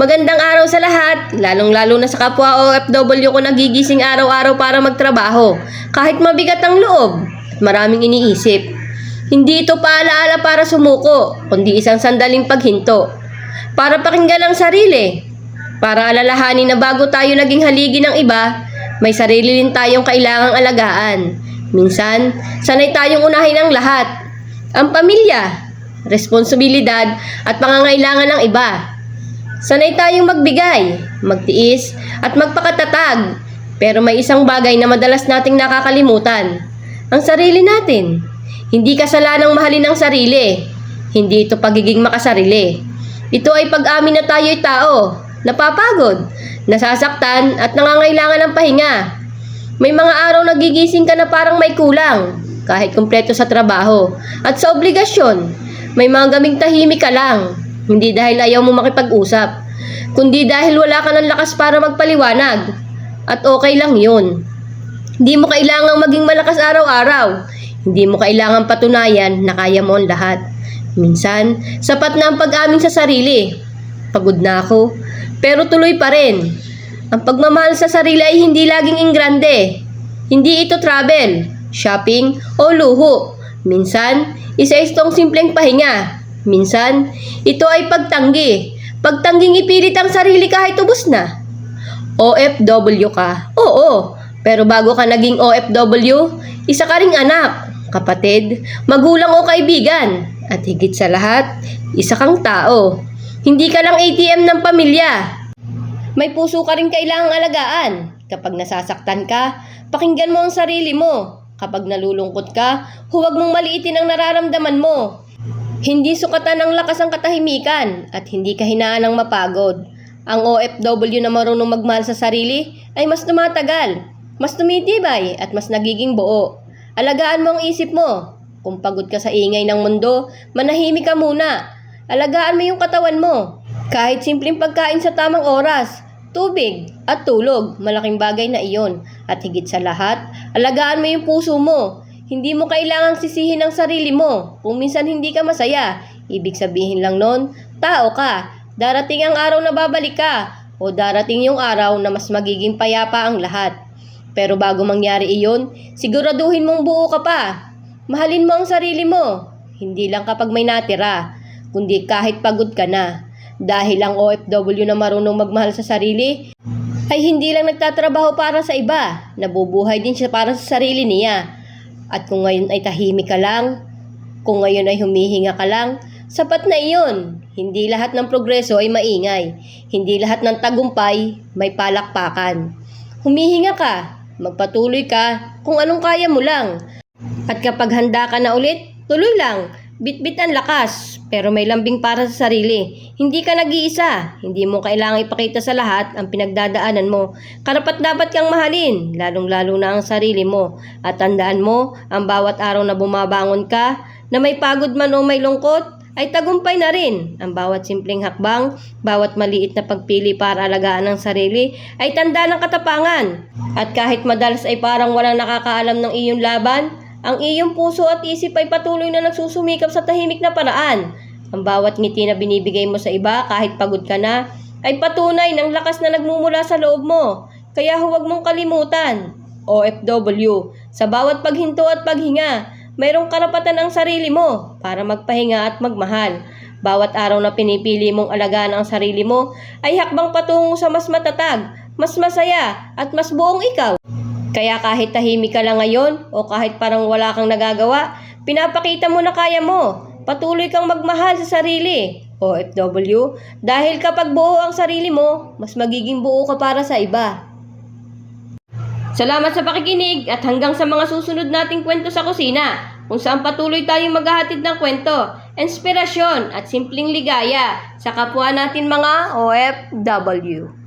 Magandang araw sa lahat, lalong-lalo na sa kapwa OFW ko nagigising araw-araw para magtrabaho. Kahit mabigat ang loob at maraming iniisip. Hindi ito paalaala para sumuko, kundi isang sandaling paghinto. Para pakinggan ang sarili. Para alalahanin na bago tayo naging haligi ng iba, may sarili rin tayong kailangang alagaan. Minsan, sanay tayong unahin ang lahat. Ang pamilya, responsibilidad at pangangailangan ng iba. Sanay tayong magbigay, magtiis, at magpakatatag. Pero may isang bagay na madalas nating nakakalimutan. Ang sarili natin. Hindi kasalanang mahalin ang sarili. Hindi ito pagiging makasarili. Ito ay pag-amin na tayo'y tao, napapagod, nasasaktan at nangangailangan ng pahinga. May mga araw nagigising ka na parang may kulang, kahit kumpleto sa trabaho at sa obligasyon. May mga gaming tahimik ka lang. Hindi dahil ayaw mo makipag-usap, kundi dahil wala ka ng lakas para magpaliwanag. At okay lang yun. Hindi mo kailangang maging malakas araw-araw. Hindi mo kailangang patunayan na kaya mo ang lahat. Minsan, sapat na ang pag-amin sa sarili. Pagod na ako, pero tuloy pa rin. Ang pagmamahal sa sarili ay hindi laging ingrande. Hindi ito travel, shopping, o luho. Minsan, isa itong simpleng pahinga. Minsan, ito ay pagtanggi. Pagtangging ipilit ang sarili kahit ubos na. OFW ka? Oo. Pero bago ka naging OFW, isa ka ring anak, kapatid, magulang o kaibigan. At higit sa lahat, isa kang tao. Hindi ka lang ATM ng pamilya. May puso ka rin kailangang alagaan. Kapag nasasaktan ka, pakinggan mo ang sarili mo. Kapag nalulungkot ka, huwag mong maliitin ang nararamdaman mo. Hindi sukatan ng lakas ang katahimikan at hindi kahinaan ng mapagod. Ang OFW na marunong magmahal sa sarili ay mas tumatagal, mas tumitibay at mas nagiging buo. Alagaan mo ang isip mo. Kung pagod ka sa ingay ng mundo, manahimik ka muna. Alagaan mo yung katawan mo. Kahit simpleng pagkain sa tamang oras, tubig at tulog, malaking bagay na iyon. At higit sa lahat, alagaan mo yung puso mo. Hindi mo kailangang sisihin ang sarili mo. Kung minsan hindi ka masaya, ibig sabihin lang nun, tao ka. Darating ang araw na babalik ka, o darating yung araw na mas magiging payapa ang lahat. Pero bago mangyari iyon, siguraduhin mong buo ka pa. Mahalin mo ang sarili mo. Hindi lang kapag may natira, kundi kahit pagod ka na. Dahil ang OFW na marunong magmahal sa sarili, ay hindi lang nagtatrabaho para sa iba, nabubuhay din siya para sa sarili niya. At kung ngayon ay tahimik ka lang, kung ngayon ay humihinga ka lang, sapat na iyon. Hindi lahat ng progreso ay maingay. Hindi lahat ng tagumpay may palakpakan. Humihinga ka, magpatuloy ka kung anong kaya mo lang. At kapag handa ka na ulit, tuloy lang. Bitbit ang lakas, pero may lambing para sa sarili. Hindi ka nag-iisa. Hindi mo kailangang ipakita sa lahat ang pinagdadaanan mo. Karapat-dapat kang mahalin, lalong-lalo na ang sarili mo. At tandaan mo, ang bawat araw na bumabangon ka, na may pagod man o may lungkot, ay tagumpay na rin. Ang bawat simpleng hakbang, bawat maliit na pagpili para alagaan ang sarili, ay tanda ng katapangan. At kahit madalas ay parang walang nakakaalam ng iyong laban, ang iyong puso at isip ay patuloy na nagsusumikap sa tahimik na paraan. Ang bawat ngiti na binibigay mo sa iba kahit pagod ka na, ay patunay ng lakas na nagmumula sa loob mo. Kaya huwag mong kalimutan, OFW, sa bawat paghinto at paghinga, mayroong karapatan ang sarili mo para magpahinga at magmahal. Bawat araw na pinipili mong alagaan ang sarili mo, ay hakbang patungo sa mas matatag, mas masaya, at mas buong ikaw. Kaya kahit tahimik ka lang ngayon o kahit parang wala kang nagagawa, pinapakita mo na kaya mo. Patuloy kang magmahal sa sarili, OFW, dahil kapag buo ang sarili mo, mas magiging buo ka para sa iba. Salamat sa pakikinig at hanggang sa mga susunod nating kwento sa kusina, kung saan patuloy tayong maghahatid ng kwento, inspirasyon at simpleng ligaya sa kapwa natin mga OFW.